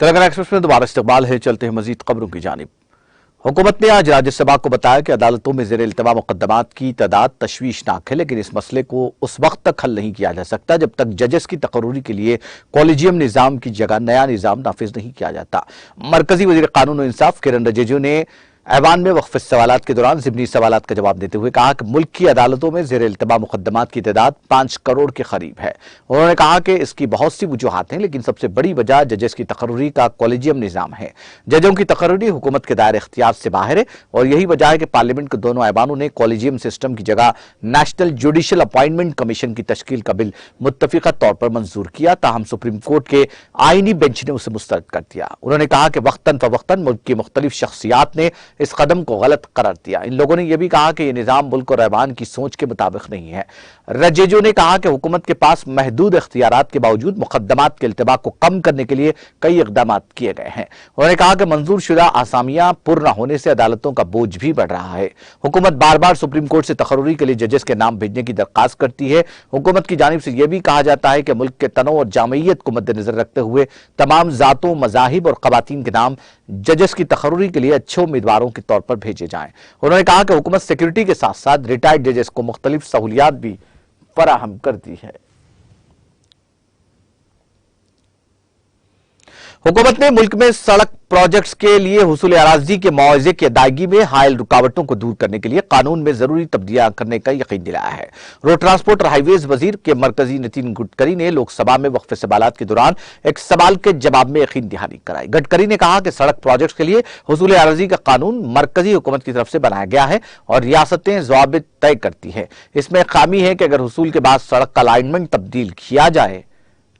Telangana express में दोबारा इस्तकबाल है। चलते हैं मजीद खबरों की जानिब। हुकूमत ने आज राज्यसभा को बताया कि अदालतों में ज़ेर इल्तवा मुकदमात की तादाद तशवीशनाक है, लेकिन इस मसले को उस वक्त तक हल नहीं किया जा सकता जब तक जजेस की तकर्रुरी के लिए कॉलेजियम निज़ाम की जगह नया निज़ाम नाफिज नहीं किया जाता। मरकजी वज़ीर कानून और इंसाफ किरण रिजिजू ने ऐवान में वक्फ सवालात के दौरान ज़िमनी सवालात का जवाब देते हुए कहा कि मुल्क की अदालतों में ज़ेर इल्तवा मुकदमात की तादाद 5 करोड़ के करीब है। उन्होंने कहा कि इसकी बहुत सी वजूहात हैं, लेकिन सबसे बड़ी वजह जजेस की तकर्रुरी का कॉलेजियम निज़ाम है। जजों की तकर्रुरी हुकूमत के दायरे इख्तियार से बाहर है और यही वजह है कि पार्लियामेंट के दोनों ऐवानों ने कॉलेजियम सिस्टम की जगह नेशनल जुडिशल अपॉइंटमेंट कमीशन की तश्कील का बिल मुत्तफिका तौर पर मंजूर किया, ताहम सुप्रीम कोर्ट के आईनी बेंच ने उसे मुस्तरद कर दिया। उन्होंने कहा कि वक्तन फवक्तन मुल्क की मुख्तलिफ शख्सियात ने इस कदम को गलत करार दिया। इन लोगों ने यह भी कहा कि यह निजाम मुल्क और ऐवान की सोच के मुताबिक नहीं है। रजेजो ने कहा कि हुकूमत के पास महदूद इख्तियारात के बावजूद मुकदमात के इल्तबा को कम करने के लिए कई इकदाम किए गए हैं। उन्होंने कहा कि मंजूर शुदा आसामियां पुर न होने से अदालतों का बोझ भी बढ़ रहा है। हुकूमत बार बार सुप्रीम कोर्ट से तकर्रुरी के लिए जजेस के नाम भेजने की दरख्वास्त करती है। हुकूमत की जानिब से यह भी कहा जाता है कि मुल्क के तनों और जामयियत को मद्देनजर रखते हुए तमाम जातों, मजाहिब और खवातीन के नाम जजेस की तकर्रुरी के लिए अच्छे उम्मीदवारों के तौर पर भेजे जाएं। उन्होंने कहा कि हुकूमत सिक्योरिटी के साथ साथ रिटायर्ड जजेस को मुख्तलिफ सहूलियात भी फराहम करती है। हुकूमत ने मुल्क में सड़क प्रोजेक्ट्स के लिए हुसूल अराजी के मुआवजे की अदायगी में हायल रुकावटों को दूर करने के लिए कानून में जरूरी तब्दीलियां करने का यकीन दिलाया है। रोड ट्रांसपोर्ट और हाईवेज वजीर के मरकजी नितिन गडकरी ने लोकसभा में वक्फ सवालात के दौरान एक सवाल के जवाब में यकीन दहानी कराई। गडकरी ने कहा कि सड़क प्रोजेक्ट्स के लिए हुसूल अराजी का कानून मरकजी हुकूमत की तरफ से बनाया गया है और रियासतें ज़वाबित तय करती है। इसमें खामी है कि अगर हुसूल के बाद सड़क का अलाइनमेंट तब्दील किया जाए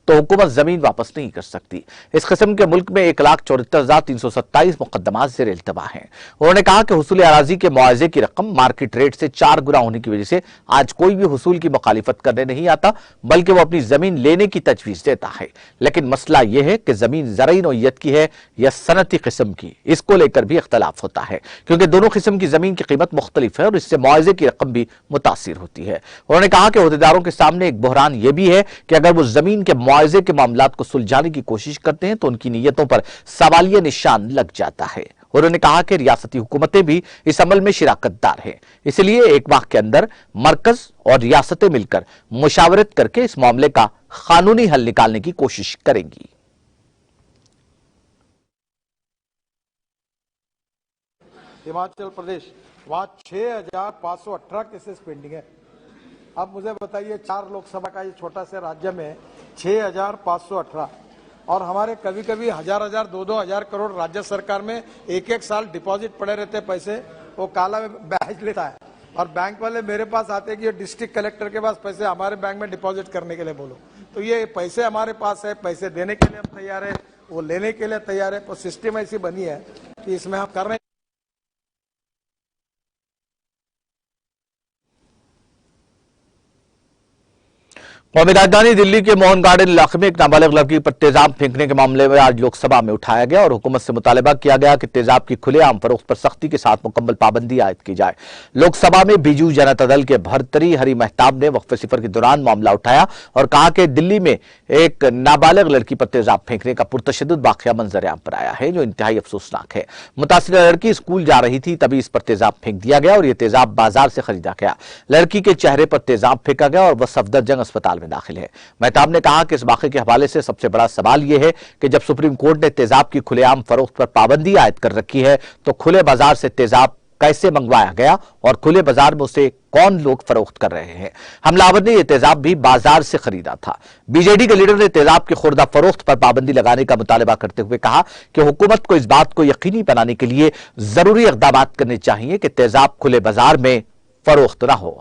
तो हुकूमत जमीन वापस नहीं कर सकती। इस किस्म के मुल्क में 1,74,327 मुकदमात ज़ेर इल्तवा हैं। उन्होंने कहा कि हुसूल अराजी के मुआवजे की रकम मार्केट रेट से 4 गुना होने की वजह से आज कोई भी हुसूल की मुखालिफत करने नहीं आता, बल्कि वो अपनी जमीन लेने की तजवीज देता है। लेकिन मसला यह है कि जमीन ज़रई नौइयत की है या सनती किस्म की, इसको लेकर भी इख्तलाफ होता है, क्योंकि दोनों किस्म की जमीन की कीमत मुख्तलिफ है और इससे मुआवजे की रकम भी मुतासिर होती है। उन्होंने कहा कि अहदेदारों के सामने एक बहरान यह भी है कि अगर वो जमीन के मुआवजे के मामलात को सुलझाने की कोशिश करते हैं तो उनकी नीयतों पर सवालिया निशान लग जाता है। उन्होंने कहा कि रियासती हुकूमतें भी इस अमल में शिराकतदार हैं, इसलिए एक माह के अंदर मरकज और रियासतें मिलकर मुशावरत करके इस मामले का कानूनी हल निकालने की कोशिश करेंगी। हिमाचल प्रदेश, वहां 6,518 केसेस पेंडिंग है। अब मुझे बताइए, 4 लोकसभा का ये छोटा से राज्य में 6,518 और हमारे कभी कभी हजार 2,000 करोड़ राज्य सरकार में एक साल डिपॉजिट पड़े रहते पैसे, वो काला ब्याज लेता है और बैंक वाले मेरे पास आते हैं कि डिस्ट्रिक्ट कलेक्टर के पास पैसे हमारे बैंक में डिपॉजिट करने के लिए बोलो। तो ये पैसे हमारे पास है, पैसे देने के लिए हम तैयार है, वो लेने के लिए तैयार है। तो सिस्टम ऐसी बनी है कि इसमें हम कर रहे हैं। कौमी राजधानी दिल्ली के मोहन गार्डन इलाके में एक नाबालिग लड़की पर तेजाब फेंकने के मामले में आज लोकसभा में उठाया गया और हुकूमत से मुतालबा किया गया कि तेजाब की खुलेआम फरोख्त पर सख्ती के साथ मुकम्मल पाबंदी आयद की जाए। लोकसभा में बीजू जनता दल के भर्तरी हरी महताब ने वक्फ सिफर के दौरान मामला उठाया और कहा कि दिल्ली में एक नाबालिग लड़की पर तेजाब फेंकने का पुरतशद्दुद वाकया मंजर-ए-आम पर आया है, जो इंतहाई अफसोसनाक है। मुतासिरा लड़की स्कूल जा रही थी, तभी इस पर तेजाब फेंक दिया गया और यह तेजाब बाजार से खरीदा गया। लड़की के चेहरे पर तेजाब फेंका गया और वह सफदरजंग अस्पताल में दाखिल है। महताब ने कहा कि इस वाक़े के हवाले से सबसे बड़ा सवाल यह है कि जब सुप्रीम कोर्ट ने तेजाब की खुलेआम फरोख्त पर पाबंदी आयद कर रखी है तो खुले बाजार से तेजाब कैसे मंगवाया गया और खुले बाजार में उसे कौन लोग फरोख्त कर रहे हैं। हमलावर ने यह तेजाब भी बाजार से खरीदा था। बीजेडी के लीडर ने तेजाब की खुर्दा फरोख्त पर पाबंदी लगाने का मुतालबा करते हुए कहा कि हुकूमत को इस बात को यकीनी बनाने के लिए जरूरी इक़दाम करने चाहिए कि तेजाब खुले बाजार में फरोख्त न हो।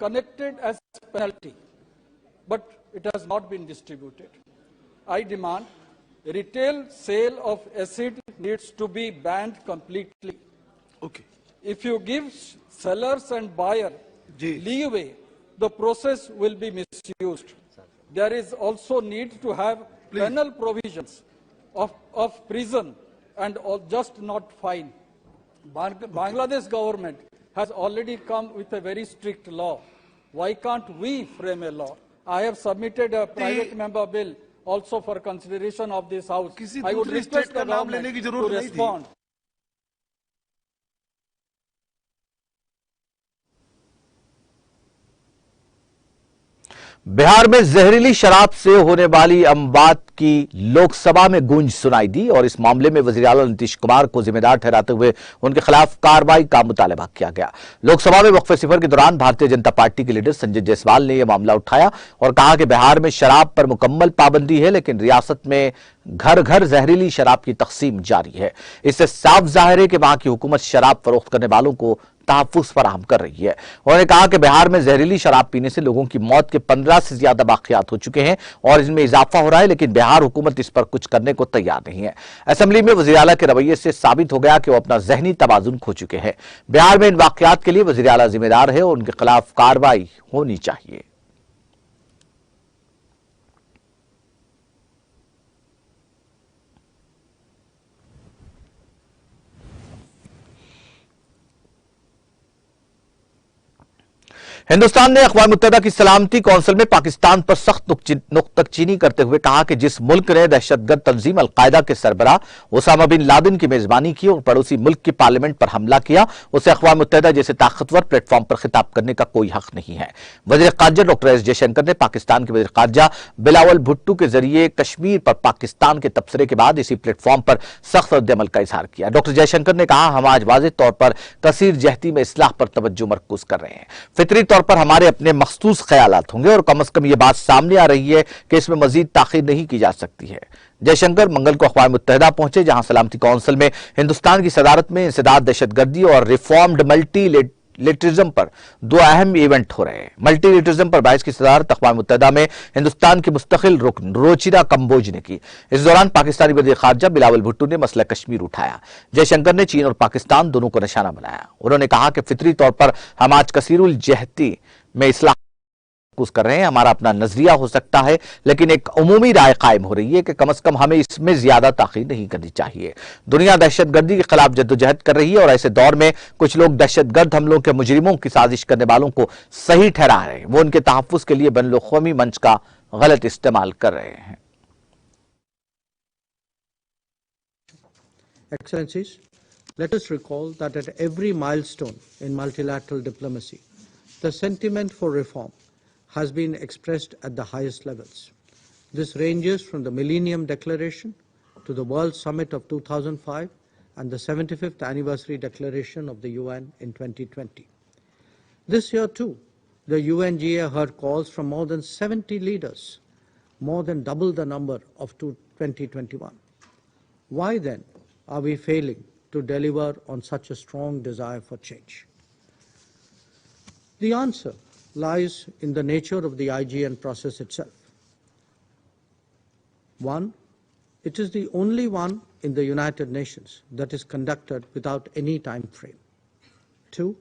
Connected as penalty, but it has not been distributed. I demand retail sale of acid needs to be banned completely. Okay. If you give sellers and buyer leeway, the process will be misused. There is also need to have penal provisions of prison and just not fine. Bangladesh government has already come with a very strict law. Why can't we frame a law I have submitted a private member bill also for consideration of this house. किसी I would दूसरी request state का the नाम government लेने की to जरूरत नहीं थी। respond. Bihar में जहरीली शराब से होने वाली अमवात की लोकसभा में गूंज सुनाई दी और इस मामले में वजीर आला नीतीश कुमार को जिम्मेदार ठहराते हुए उनके खिलाफ कार्रवाई का मुतालबा किया गया। लोकसभा में वक्फे सिफर के दौरान भारतीय जनता पार्टी के लीडर संजय जायसवाल ने यह मामला उठाया और कहा कि बिहार में शराब पर मुकम्मल पाबंदी है, लेकिन रियासत में घर घर जहरीली शराब की तकसीम जारी है। इससे साफ जाहिर है कि वहां की हुकूमत शराब फरोख्त करने वालों को तहफ्फुज़ फराहम कर रही है। उन्होंने कहा कि बिहार में जहरीली शराब पीने से लोगों की मौत के 15 से ज्यादा वाकयात हो चुके हैं और इसमें इजाफा हो रहा है, लेकिन बिहार हुकूमत इस पर कुछ करने को तैयार नहीं है। असेंबली में वज़ीर आला के रवैये से साबित हो गया कि वो अपना जहनी तवाजुन खो चुके हैं। बिहार में इन वाकयात के लिए वज़ीर आला जिम्मेदार है और उनके खिलाफ कार्रवाई होनी चाहिए। हिंदुस्तान ने अक़वाम मुत्तहिदा की सलामती कौंसिल में पाकिस्तान पर सख्त नुक्ताचीनी करते हुए कहा कि जिस मुल्क ने दहशतगर्द तंजीम अलकायदा के सरबराह ओसामा बिन लादेन की मेजबानी की और पड़ोसी मुल्क की पार्लियामेंट पर हमला किया, उसे अक़वाम मुत्तहिदा जैसे ताकतवर प्लेटफॉर्म पर खिताब करने का कोई हक नहीं है। वज़ीर ख़ारजा डॉक्टर एस जयशंकर ने पाकिस्तान के वज़ीर ख़ारजा बिलावल भुट्टो के जरिए कश्मीर पर पाकिस्तान के तबसरे के बाद इसी प्लेटफॉर्म पर सख्त रद्द-ए-अमल का इजहार किया। डॉक्टर जयशंकर ने कहा, हम आज वाज़ेह तौर पर कसीर जहती में इस्लाह पर तवज्जो मरकूज कर रहे हैं। फितरी तौर पर हमारे अपने मखसूस ख्यालात होंगे और कम से कम यह बात सामने आ रही है कि इसमें मजीद ताखीर नहीं की जा सकती है। जयशंकर मंगल को अक़वाम मुत्तहिदा पहुंचे, जहां सलामती कौंसिल में हिंदुस्तान की सदारत में इंसदाद दहशतगर्दी और रिफॉर्म्ड मल्टीलेटरिज्म पर दो अहम इवेंट हो रहे हैं। मल्टीलेटरिज्म पर 22 की सदारत अक़वाम मुत्तहिदा में हिंदुस्तान के मुस्तकिल रुकन रोचिरा कंबोज ने की। इस दौरान पाकिस्तानी वज़ीर ख़ारजा बिलावल भुट्टो ने मसला कश्मीर उठाया। जयशंकर ने चीन और पाकिस्तान दोनों को निशाना बनाया। उन्होंने कहा कि फितरी तौर पर हम आज कसीरुल जहती में इस्लाह कर रहे हैं। हमारा अपना नजरिया हो सकता है, लेकिन एक उमूमी राय कायम हो रही है कि कम से कम हमें इसमें ज्यादा ताखीर नहीं करनी चाहिए। दुनिया दहशतगर्दी के खिलाफ जद्दोजहद कर रही है और ऐसे दौर में कुछ लोग दहशतगर्द हमलों के मुजरिमों की साजिश करने वालों को सही ठहरा रहे हैं। वो उनके तहफ्फुज़ के लिए बैनुल-अक़वामी मंच का गलत इस्तेमाल कर रहे हैं। Excellencies, let us recall that at every milestone in multilateral diplomacy, the sentiment for reform has been expressed at the highest levels. This ranges from the Millennium Declaration to the World Summit of 2005 and the 75th anniversary declaration of the UN in 2020. This year too, the UNGA heard calls from more than 70 leaders, more than double the number of 2021. Why then are we failing to deliver on such a strong desire for change? The answer lies in the nature of the IGN process itself. One, it is the only one in the United Nations that is conducted without any time frame. Two,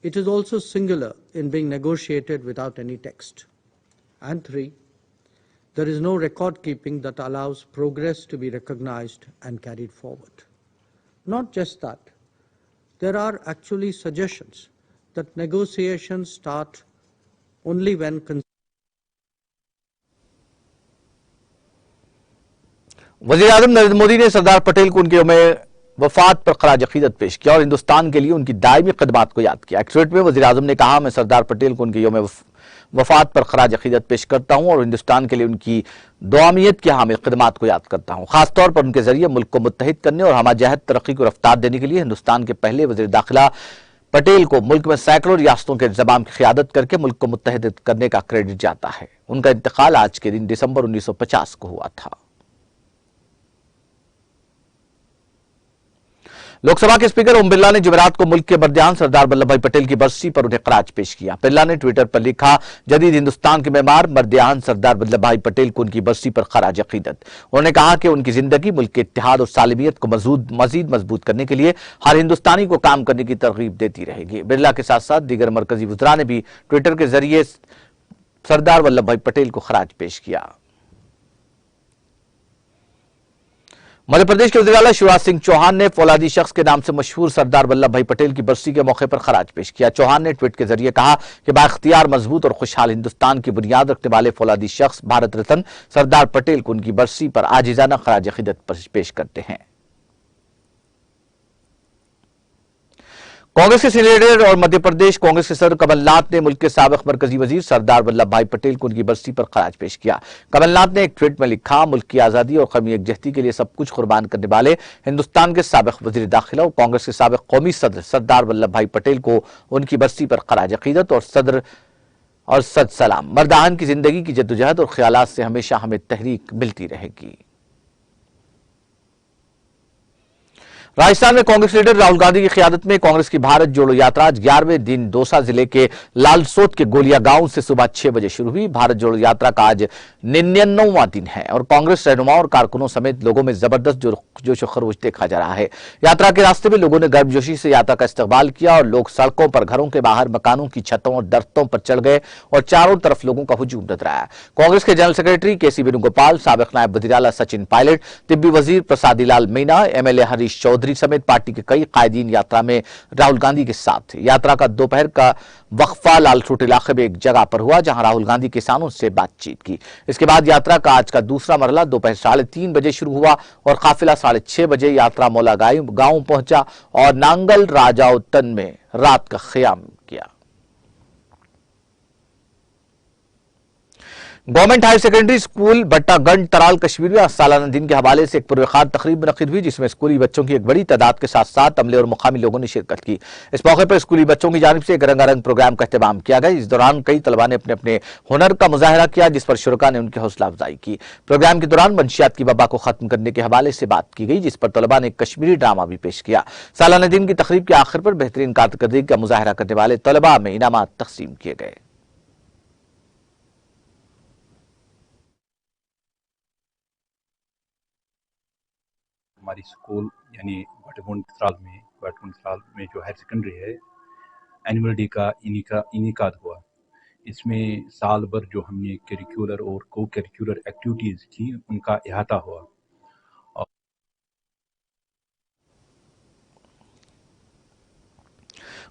it is also singular in being negotiated without any text. And three, there is no record keeping that allows progress to be recognized and carried forward. Not just that, there are actually suggestions that negotiations start only when वज़ीर आज़म नरेंद्र मोदी ने सरदार पटेल को उनके यौम वफात पर खराज अकीदत पेश किया और हिंदुस्तान के लिए उनकी दायमी खदमात को याद किया। एक ट्वीट में वज़ीर आज़म ने कहा, मैं सरदार पटेल को उनके यौम वफात पर खराज अकीदत पेश करता हूं और हिंदुस्तान के लिए उनकी दुआमियत की हामिल खदमात को याद करता हूं। खासतौर पर उनके जरिए मुल्क को मुत्तहिद करने और हमाजहत तरक्की को रफ्तार देने के लिए हिंदुस्तान के पहले वज़ीर दाखिला पटेल को मुल्क में सैकड़ों रियासतों के इंतजाम की क़ियादत करके मुल्क को मुत्तहिद करने का क्रेडिट जाता है। उनका इंतकाल आज के दिन दिसंबर 1950 को हुआ था। लोकसभा के स्पीकर ओम बिरला ने जुमेरात को मुल्क के बर्दियान सरदार वल्लभ भाई पटेल की बरसी पर उन्हें खराज पेश किया। बिरला ने ट्विटर पर लिखा, जदीद हिंदुस्तान के मेमार बर्दियान सरदार वल्लभ भाई पटेल को उनकी बरसी पर खराज अकीदत। उन्होंने कहा कि उनकी जिंदगी मुल्क के इत्तेहाद और सालिमियत को मजीद मजबूत करने के लिए हर हिंदुस्तानी को काम करने की तरगीब देती रहेगी। बिरला के साथ साथ दीगर मरकजी वुज़रा ने भी ट्विटर के जरिए सरदार वल्लभ भाई पटेल को खराज पेश किया। मध्य प्रदेश के वज़ीर आला शिवराज सिंह चौहान ने फौलादी शख्स के नाम से मशहूर सरदार वल्लभ भाई पटेल की बरसी के मौके पर खराज पेश किया। चौहान ने ट्वीट के जरिए कहा कि बाइख्तियार, मजबूत और खुशहाल हिंदुस्तान की बुनियाद रखने वाले फौलादी शख्स भारत रत्न सरदार पटेल को उनकी बरसी पर आजिजाना खराज अकीदत पेश करते हैं। कांग्रेस के सीनियर लीडर और मध्य प्रदेश कांग्रेस के सदर कमलनाथ ने मुल्क के साबिक मरकजी वजीर सरदार वल्लभ भाई पटेल को उनकी बरसी पर खराज पेश किया। कमलनाथ ने एक ट्वीट में लिखा, मुल्क की आजादी और कौमी यकजहती के लिए सब कुछ कुर्बान करने वाले हिंदुस्तान के साबिक वजीर दाखिला और कांग्रेस के साबिक कौमी सदर सरदार वल्लभ भाई पटेल को उनकी बरसी पर खराज अकीदत और सद सलाम। मर्दाहन की जिंदगी की जद्दोजहद और ख्यालात से हमेशा हमें तहरीक मिलती रहेगी। राजस्थान में कांग्रेस लीडर राहुल गांधी की क़ियादत में कांग्रेस की भारत जोड़ो यात्रा आज 11वें दिन दौसा जिले के लालसोट के गोलिया गांव से सुबह 6 बजे शुरू हुई। भारत जोड़ो यात्रा का आज 99वां दिन है और कांग्रेस रहनुमाओं और कारकुनों समेत लोगों में जबरदस्त जोश खरोश देखा जा रहा है। यात्रा के रास्ते में लोगों ने गर्मजोशी से यात्रा का इस्तकबाल किया और लोग सड़कों पर, घरों के बाहर, मकानों की छतों और दरख्तों पर चढ़ गए और चारों तरफ लोगों का हुजूम नजर आया। कांग्रेस के जनरल सेक्रेटरी केसी वेणुगोपाल, साबिक नायब वज़ीर आला सचिन पायलट, तिब्बी वजीर प्रसादी लाल मीणा, एमएलए हरीश चौधरी समेत पार्टी के कई कायदीन यात्रा में राहुल गांधी के साथ थे। यात्रा का दोपहर का वक्फा लालसोट इलाके में एक जगह पर हुआ जहां राहुल गांधी किसानों से बातचीत की। इसके बाद यात्रा का आज का दूसरा मरहला दोपहर 3:30 बजे शुरू हुआ और काफिला 6:30 बजे यात्रा मौला गांव पहुंचा और नांगल राजाउतन में रात का क़याम किया। Government higher secondary school Bhattaganj Tral Kashmir में सालाना दिन के हवाले से एक पुरवखार तकरीब मुनक्किद हुई जिसमें स्कूली बच्चों की एक बड़ी तादाद के साथ साथ अमले और मुकामी लोगों ने शिरकत की। इस मौके पर स्कूली बच्चों की जानिब से एक रंगारंग प्रोग्राम का एहतमाम किया गया। इस दौरान कई तलबा ने अपने अपने हुनर का मुजाहरा किया जिस पर शुरका ने उनकी हौसला अफजाई की। प्रोग्राम के दौरान मंशियात की वबा को खत्म करने के हवाले से बात की गई जिस पर तलबा ने कश्मीरी ड्रामा भी पेश किया। सालाना दिन की तकरीब के आखिर पर बेहतरीन कारकर्दगी का मुजाहरा करने वाले तलबा में इनामात तकसीम किए गए। हमारी स्कूल यानी भट्टागंज तराल में जो हायर सेकेंडरी है एनुअल डे का इनिकाद हुआ। इसमें साल भर जो हमने करिकुलर और को करिकुलर एक्टिविटीज़ की उनका अहाता हुआ।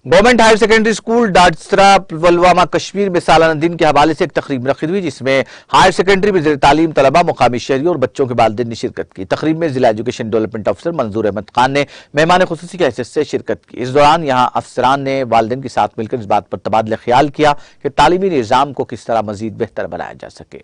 Government higher secondary school Dadsara Pulwama Kashmir में सालाना दिन के हवाले से एक तकरीब मुनक्किद हुई जिसमें हायर सेकेंडरी में ज़ेर तालीम तलबा, मुकामी शहरियों और बच्चों के वालिदैन ने शिरकत की। तकरीब में जिला एजुकेशन डेवलपमेंट अफसर मंजूर अहमद खान ने मेहमान खुसूसी की हैसियत से शिरकत की। इस दौरान यहाँ अफसरान ने वालिदैन के साथ मिलकर इस बात पर तबादला ख्याल किया कि तालीमी निज़ाम को किस तरह मजीद बेहतर बनाया जा सके।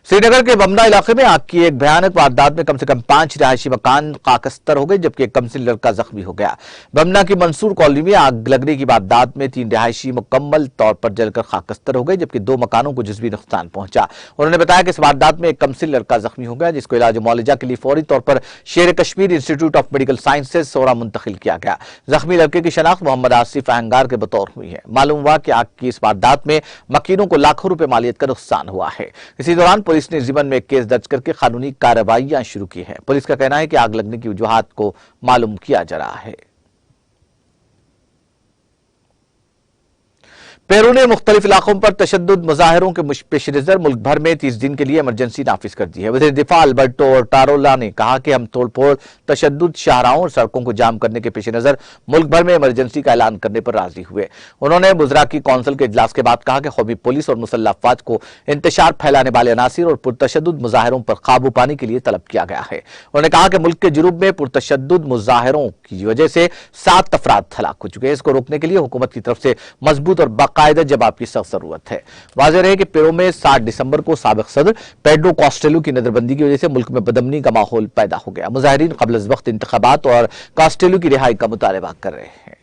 श्रीनगर के बमना इलाके में आग की एक भयानक वारदात में कम से कम 5 रिहायशी मकान खाकस्तर हो गए जबकि एक कमसिन लड़का जख्मी हो गया। बमना की मंसूर कॉलोनी में आग लगने की वारदात में 3 रिहायशी मुकम्मल तौर पर जलकर खाकस्तर हो गए जबकि 2 मकानों को जुज़वी नुकसान पहुंचा। उन्होंने बताया कि इस वारदात में एक कमसिन लड़का जख्मी हो गया जिसको इलाज मुआलजा के लिए फौरी तौर पर Sher Kashmir institute of medical sciences Soura मुंतकिल किया गया। जख्मी लड़के की शनाख्त मोहम्मद आसिफ अहंगार के बतौर हुई है। मालूम हुआ कि आग की इस वारदात में मकीनों को लाखों रुपए मालियत का नुकसान हुआ है। इसी दौरान पुलिस ने जीवन में एक केस दर्ज करके कानूनी कार्रवाइयां शुरू की है। पुलिस का कहना है कि आग लगने की वजूहात को मालूम किया जा रहा है। पेरू ने मुख्तलिफ इलाकों पर तशद्दुद मुजाहिरों के पेश नजर मुल्क भर में 30 दिन के लिए इमरजेंसी नाफिज कर दी है। वज़ीर दिफा अल्बर्टो टारोला ने कहा कि हम तोड़फोड़, तशद्दुद, शाहराहों और सड़कों को जाम करने के पेश नजर मुल्क भर में इमरजेंसी का ऐलान करने पर राजी हुए। उन्होंने बुजरा की कौंसिल के इजलास के बाद कहा कि कौमी पुलिस और मुसल्लह अफवाज को इंतशार फैलाने वाले अनासिर और पुरतशद्दुद मुजाहिरों पर काबू पाने के लिए तलब किया गया है। उन्होंने कहा कि मुल्क के जुनूब में पुरतशद्दुद मुजाहिरों की वजह से 7 अफराद हलाक हो चुके हैं। इसको रोकने के लिए हुकूमत की तरफ से मजबूत और बाकायदा जवाब की सख्त जरूरत है। वाज़ेह है कि पेरू में 7 दिसंबर को साबिक सदर पेड्रो कास्टेलो की नजरबंदी की वजह से मुल्क में बदअमनी का माहौल पैदा हो गया। मुजाहिरीन क़ब्ल अज़ वक्त इंतखाबात और कास्टेलो की रिहाई का मुतालबा कर रहे हैं।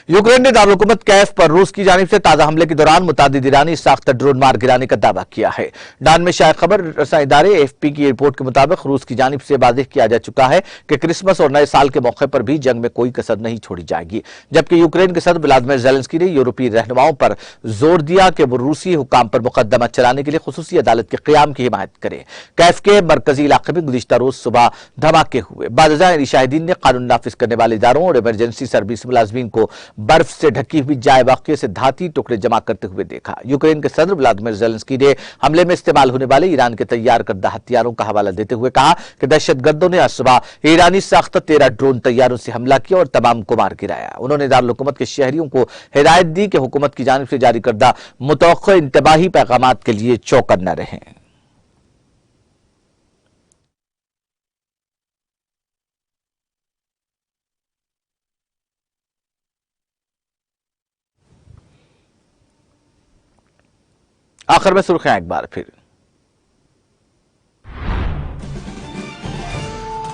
यूक्रेन ने दारुल-हुकूमत कैफ पर रूस की जानिब से ताजा हमले के दौरान मुतादिद ईरानी साख्ता ड्रोन मार गिराने का दावा किया है। डान में शायद खबर रसा इदारे एएफपी की रिपोर्ट के मुताबिक रूस की जानिब से वाज़ेह किया जा चुका है कि क्रिसमस और नए साल के मौके पर भी जंग में कोई कसर नहीं छोड़ी जाएगी। जबकि यूक्रेन के सदर व्लादिमीर ज़ेलेंस्की ने यूरोपीय रहनुमाओं पर जोर दिया कि वो रूसी हुकाम पर मुकदमा चलाने के लिए खुसूसी अदालत के क़याम की हिमायत करें। कैफ के मरकजी इलाके में गुज़िश्ता रोज सुबह धमाके हुए। बाज़ शाहिदीन ने कानून नाफिज करने वाले इदारों और इमरजेंसी सर्विस मुलाजमीन को बर्फ से ढकी हुई जाए वाकये से धाती टुकड़े जमा करते हुए देखा। यूक्रेन के सदर व्लादिमीर ज़ेलेंस्की ने हमले में इस्तेमाल होने वाले ईरान के तैयार करदा हथियारों का हवाला देते हुए कहा कि दहशतगर्दों ने आज सुबह ईरानी साख्त 13 ड्रोन तैयारों से हमला किया और तमाम को मार गिराया। उन्होंने दारुल हुकूमत के शहरियों को हिदायत दी कि हुकूमत की जानिब से जारी करदा मुतवक्किअ इंतबाही पैगामात के लिए चौकन्ना रहें। आखिर में सुर्खियां एक बार फिर।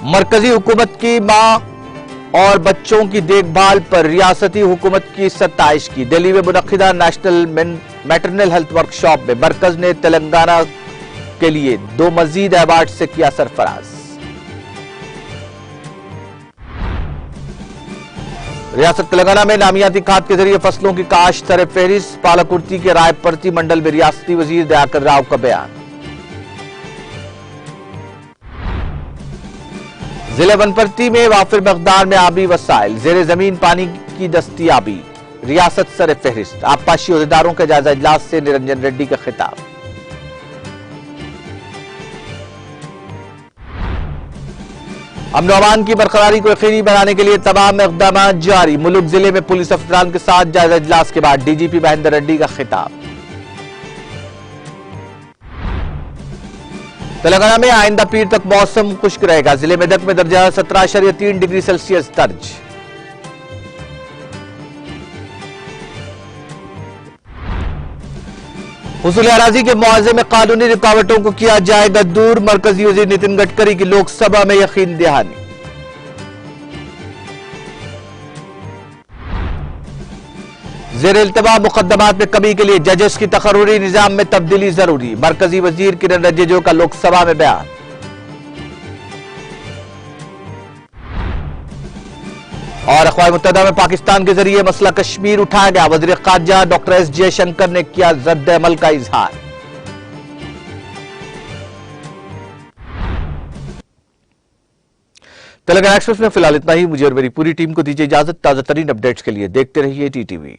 मरकजी हुकूमत की मां और बच्चों की देखभाल पर रियासती हुकूमत की सत्ताइश की। दिल्ली में मुनक्किदा नेशनल मैटरनल हेल्थ वर्कशॉप में मरकज ने तेलंगाना के लिए 2 मजीद अवार्ड से किया सरफराज। रियासत तेलंगाना में नामियाती खाद के जरिए फसलों की काश्त सर फहरिस्त। पालाकुर्ती के रायपर्ती मंडल में रियासती वजीर दयाकर राव का बयान। जिले वनपर्ती में वाफिर मकदार में आबी वसाइल, जेर जमीन पानी की दस्तियाबी, रियासत सर फहरिस्त। आबपाशी अहदेदारों के जायजा इजलास से निरंजन रेड्डी का खिताब। अमन अमान की बरकरारी को यकीनी बनाने के लिए तमाम इक़दाम जारी। मुलुक जिले में पुलिस अफसरान के साथ जायजा इजलास के बाद डीजीपी महेंद्र रेड्डी का खिताब। तेलंगाना में आइंदा पीर तक मौसम खुश्क रहेगा। जिले में मेदक में दर्जा 17.3 डिग्री सेल्सियस दर्ज। हुसूल अराजी के मुआवजे में कानूनी रुकावटों को किया जाएगा दूर। मरकजी वजीर नितिन गडकरी की लोकसभा में यकीन दहानी। ज़ेर इल्तवा मुकदमात में कमी के लिए जजेस की तकर्रुरी निजाम में तब्दीली जरूरी। मरकजी वजीर किरण रिजिजू का लोकसभा में बयान। और अक़वाम मुत्तहिदा में पाकिस्तान के जरिए मसला कश्मीर उठाया गया। वज़ीर ख़ारजा डॉक्टर एस जयशंकर ने किया रद्द अमल का इजहार। तेलंगाना एक्सप्रेस में फिलहाल इतना ही। मुझे और मेरी पूरी टीम को दीजिए इजाजत। ताजा तरीन अपडेट्स के लिए देखते रहिए टीटीवी।